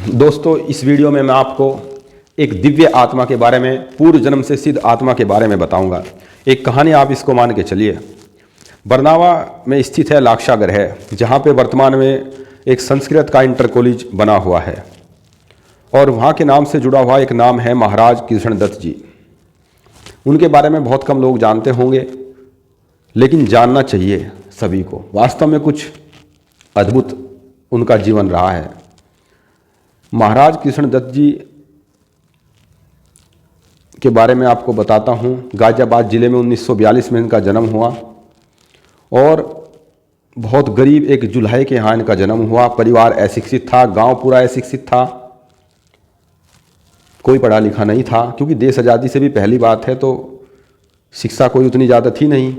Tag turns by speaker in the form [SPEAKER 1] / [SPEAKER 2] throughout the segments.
[SPEAKER 1] दोस्तों, इस वीडियो में मैं आपको एक दिव्य आत्मा के बारे में, पूर्व जन्म से सिद्ध आत्मा के बारे में बताऊंगा। एक कहानी आप इसको मान के चलिए। बरनावा में स्थित है लाक्षा ग्रह, जहाँ पे वर्तमान में एक संस्कृत का इंटर कॉलेज बना हुआ है और वहाँ के नाम से जुड़ा हुआ एक नाम है महाराज कृष्ण दत्त जी। उनके बारे में बहुत कम लोग जानते होंगे, लेकिन जानना चाहिए सभी को। वास्तव में कुछ अद्भुत उनका जीवन रहा है। महाराज कृष्ण दत्त जी के बारे में आपको बताता हूँ। गाजियाबाद ज़िले में 1942 में इनका जन्म हुआ और बहुत गरीब एक जुल्हे के यहाँ इनका जन्म हुआ। परिवार अशिक्षित था, गांव पूरा अशिक्षित था, कोई पढ़ा लिखा नहीं था, क्योंकि देश आज़ादी से भी पहली बात है तो शिक्षा कोई उतनी ज़्यादा थी नहीं।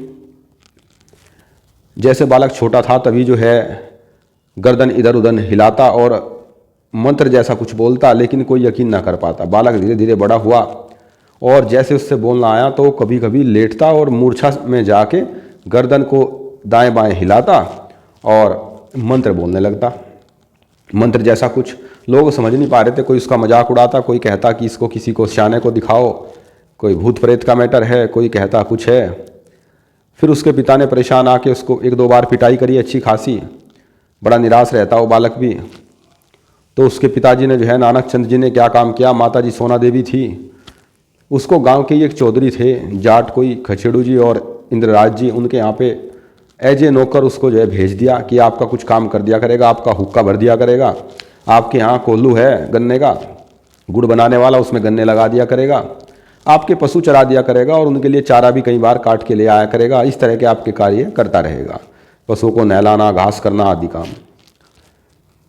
[SPEAKER 1] जैसे बालक छोटा था तभी जो है गर्दन इधर उधर हिलाता और मंत्र जैसा कुछ बोलता, लेकिन कोई यकीन ना कर पाता। बालक धीरे धीरे बड़ा हुआ और जैसे उससे बोलना आया तो कभी कभी लेटता और मूर्छा में जाके गर्दन को दाएं बाएं हिलाता और मंत्र बोलने लगता। मंत्र जैसा कुछ लोग समझ नहीं पा रहे थे, कोई उसका मजाक उड़ाता, कोई कहता कि इसको किसी को सियाने को दिखाओ, कोई भूत प्रेत का मैटर है, कोई कहता कुछ है। फिर उसके पिता ने परेशान आके उसको एक दो बार पिटाई करी अच्छी खासी। बड़ा निराश रहता वो बालक भी। तो उसके पिताजी ने जो है, नानक चंद जी ने क्या काम किया, माताजी सोना देवी थी, उसको गांव के ही एक चौधरी थे जाट, कोई खचेड़ू जी और इंद्रराज जी, उनके यहाँ पे एज ए नौकर उसको जो है भेज दिया कि आपका कुछ काम कर दिया करेगा, आपका हुक्का भर दिया करेगा, आपके यहाँ कोल्लू है गन्ने का, गुड़ बनाने वाला, उसमें गन्ने लगा दिया करेगा, आपके पशु चरा दिया करेगा और उनके लिए चारा भी कई बार काट के ले आया करेगा। इस तरह के आपके कार्य करता रहेगा, पशुओं को नहलाना, घास करना आदि काम।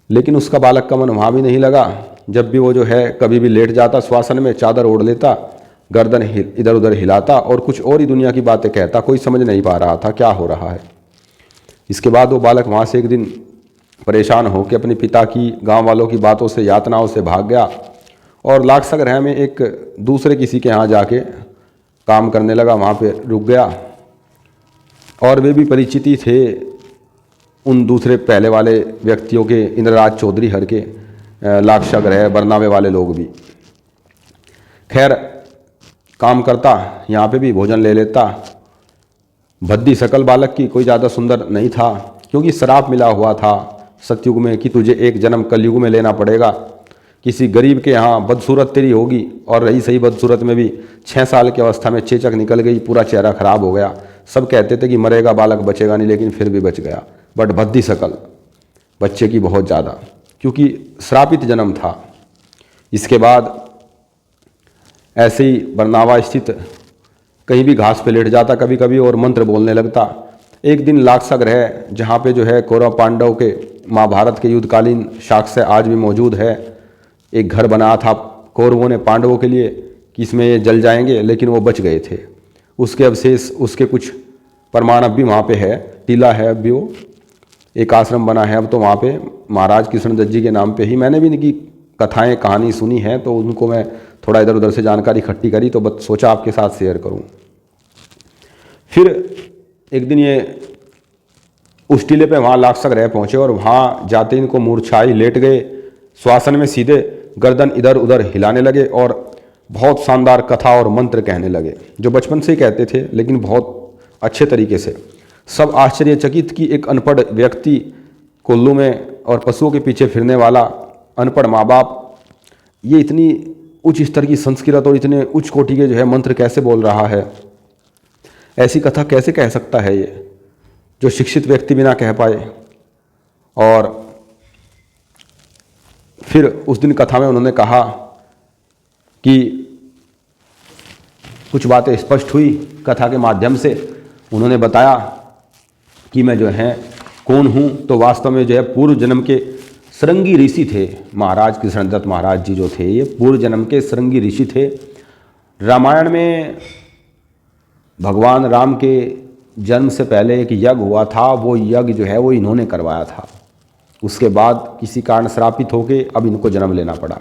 [SPEAKER 1] लेकिन उसका बालक का मन वहाँ भी नहीं लगा। जब भी वो जो है कभी भी लेट जाता श्वासन में, चादर ओढ़ लेता, गर्दन इधर उधर हिलाता और कुछ और ही दुनिया की बातें कहता। कोई समझ नहीं पा रहा था क्या हो रहा है। इसके बाद वो बालक वहाँ से एक दिन परेशान होकर अपने पिता की, गांव वालों की बातों से, यातनाओं से भाग गया और लाक्षा ग्रह में एक दूसरे किसी के यहाँ जाके काम करने लगा। वहाँ पे रुक गया और वे भी परिचित ही थे उन दूसरे पहले वाले व्यक्तियों के, इंद्रराज चौधरी हर के, लाक्षा ग्रह बरनावे वाले लोग भी। खैर काम करता, यहाँ पे भी भोजन ले लेता। भद्दी शकल बालक की, कोई ज़्यादा सुंदर नहीं था, क्योंकि श्राप मिला हुआ था सतयुग में कि तुझे एक जन्म कलयुग में लेना पड़ेगा। किसी गरीब के यहाँ बदसूरत तेरी होगी, और रही सही बदसूरत में भी 6 साल की अवस्था में चेचक निकल गई, पूरा चेहरा खराब हो गया। सब कहते थे कि मरेगा बालक, बचेगा नहीं, लेकिन फिर भी बच गया। बट भद्दी शकल बच्चे की बहुत ज़्यादा, क्योंकि श्रापित जन्म था। इसके बाद ऐसे ही बरनावा स्थित कहीं भी घास पे लेट जाता कभी कभी और मंत्र बोलने लगता। एक दिन लाक्षा ग्रह, जहाँ पे जो है कौरव पांडव के महाभारत के युद्धकालीन साक्ष्य आज भी मौजूद है, एक घर बनाया था कौरवों ने पांडवों के लिए कि इसमें ये जल जाएंगे, लेकिन वो बच गए थे। उसके अवशेष, उसके कुछ प्रमाण अब भी वहाँ पे है, टीला है अब भी, वो एक आश्रम बना है अब तो वहाँ पे महाराज कृष्ण दत्त जी के नाम पे ही। मैंने भी इनकी कथाएं कहानी सुनी है, तो उनको मैं थोड़ा इधर उधर से जानकारी इकट्ठी करी, तो बस सोचा आपके साथ शेयर करूं। फिर एक दिन ये उस टीले पे वहाँ लाक्षा ग्रह पहुँचे और वहाँ जाते इनको मूर्छाई, लेट गए श्वासन में, सीधे गर्दन इधर उधर हिलाने लगे और बहुत शानदार कथा और मंत्र कहने लगे, जो बचपन से ही कहते थे, लेकिन बहुत अच्छे तरीके से। सब आश्चर्यचकित कि एक अनपढ़ व्यक्ति कोल्लू में और पशुओं के पीछे फिरने वाला अनपढ़ माँ बाप, ये इतनी उच्च स्तर की संस्कृत और इतने उच्च कोटि के जो है मंत्र कैसे बोल रहा है, ऐसी कथा कैसे कह सकता है ये, जो शिक्षित व्यक्ति भी ना कह पाए। और फिर उस दिन कथा में उन्होंने कहा कि कुछ बातें स्पष्ट हुई कथा के माध्यम से। उन्होंने बताया कि मैं जो है कौन हूँ, तो वास्तव में जो है पूर्व जन्म के श्रृंगी ऋषि थे। महाराज कृष्ण दत्त महाराज जी जो थे, ये पूर्व जन्म के श्रृंगी ऋषि थे। रामायण में भगवान राम के जन्म से पहले एक यज्ञ हुआ था, वो यज्ञ जो है वो इन्होंने करवाया था। उसके बाद किसी कारण श्रापित होके अब इनको जन्म लेना पड़ा।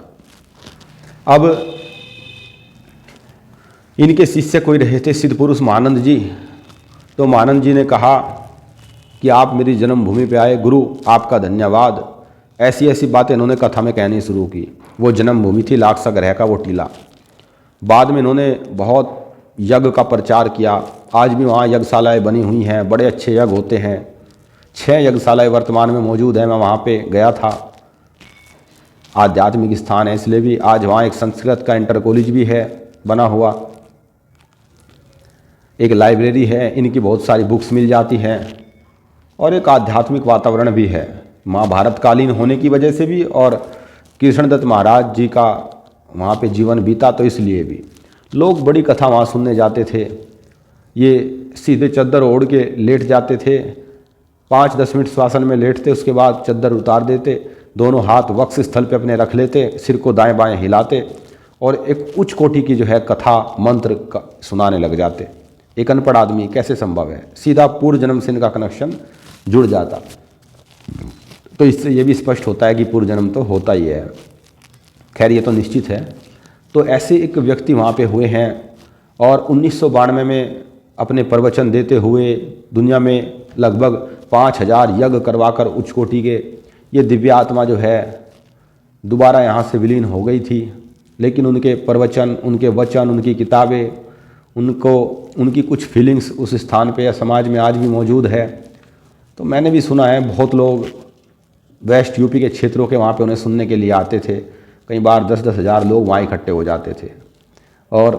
[SPEAKER 1] अब इनके शिष्य कोई रहे थे सिद्ध पुरुष महानंद जी, तो महानंद जी ने कहा कि आप मेरी जन्मभूमि पे आए, गुरु आपका धन्यवाद। ऐसी ऐसी बातें इन्होंने कथा में कहनी शुरू की। वो जन्मभूमि थी लाक्सा ग्रह का वो टीला। बाद में इन्होंने बहुत यज्ञ का प्रचार किया। आज भी वहाँ यज्ञशालाएँ बनी हुई हैं, बड़े अच्छे यज्ञ होते हैं। 6 यज्ञशालाएँ वर्तमान में मौजूद हैं। मैं वहाँ पे गया था। आध्यात्मिक स्थान है, इसलिए भी आज वहाँ एक संस्कृत का इंटर कॉलेज भी है बना हुआ, एक लाइब्रेरी है, इनकी बहुत सारी बुक्स मिल जाती हैं और एक आध्यात्मिक वातावरण भी है महाभारत कालीन होने की वजह से भी, और कृष्णदत्त महाराज जी का वहाँ पे जीवन बीता तो इसलिए भी लोग बड़ी कथा वहाँ सुनने जाते थे। ये सीधे चद्दर ओढ़ के लेट जाते थे, 5-10 मिनट श्वासन में लेटते, उसके बाद चद्दर उतार देते, दोनों हाथ वक्ष स्थल पे अपने रख लेते, सिर को दाएं बाएं हिलाते और एक उच्च कोटि की जो है कथा मंत्र सुनाने लग जाते। एक अनपढ़ आदमी कैसे संभव है, सीधा पूर्व जन्म से इनका कनेक्शन जुड़ जाता। तो इससे ये भी स्पष्ट होता है कि पूर्व जन्म तो होता ही है। खैर ये तो निश्चित है। तो ऐसे एक व्यक्ति वहाँ पे हुए हैं और 1992 में अपने प्रवचन देते हुए दुनिया में लगभग 5000 यज्ञ करवाकर उच्च कोटि के ये दिव्य आत्मा जो है दोबारा यहाँ से विलीन हो गई थी। लेकिन उनके प्रवचन, उनके वचन, उनकी किताबें, उनकी कुछ फीलिंग्स उस स्थान पे या समाज में आज भी मौजूद है। तो मैंने भी सुना है बहुत लोग वेस्ट यूपी के क्षेत्रों के वहाँ पे उन्हें सुनने के लिए आते थे। कई बार 10-10 हज़ार लोग वहाँ इकट्ठे हो जाते थे। और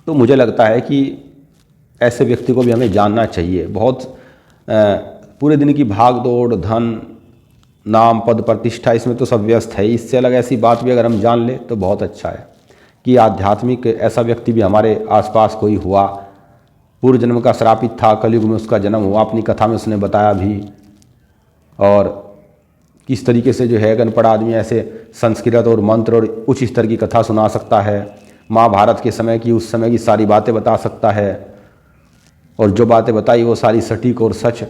[SPEAKER 1] तो मुझे लगता है कि ऐसे व्यक्ति को भी हमें जानना चाहिए। बहुत पूरे दिन की भाग दौड़, धन, नाम, पद, प्रतिष्ठा, इसमें तो सब व्यस्त है। इससे अलग ऐसी बात भी अगर हम जान लें तो बहुत अच्छा है कि आध्यात्मिक ऐसा व्यक्ति भी हमारे आसपास कोई हुआ, पूर्व जन्म का श्रापित था, कलयुग में उसका जन्म हुआ, अपनी कथा में उसने बताया भी। और किस तरीके से जो है अनपढ़ आदमी ऐसे संस्कृत और मंत्र और उच्च स्तर की कथा सुना सकता है, महाभारत के समय की, उस समय की सारी बातें बता सकता है, और जो बातें बताई वो सारी सटीक और सच,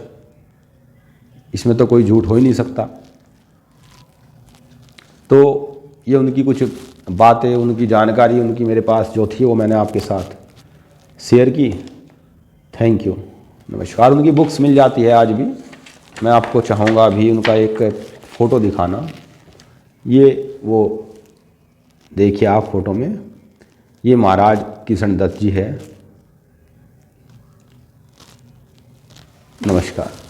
[SPEAKER 1] इसमें तो कोई झूठ हो ही नहीं सकता। तो ये उनकी कुछ बातें, उनकी जानकारी, उनकी मेरे पास जो थी वो मैंने आपके साथ शेयर की। थैंक यू, नमस्कार। उनकी बुक्स मिल जाती है आज भी। मैं आपको चाहूँगा अभी उनका एक फ़ोटो दिखाना। ये वो देखिए आप फ़ोटो में, ये महाराज कृष्णदत्त जी है। नमस्कार।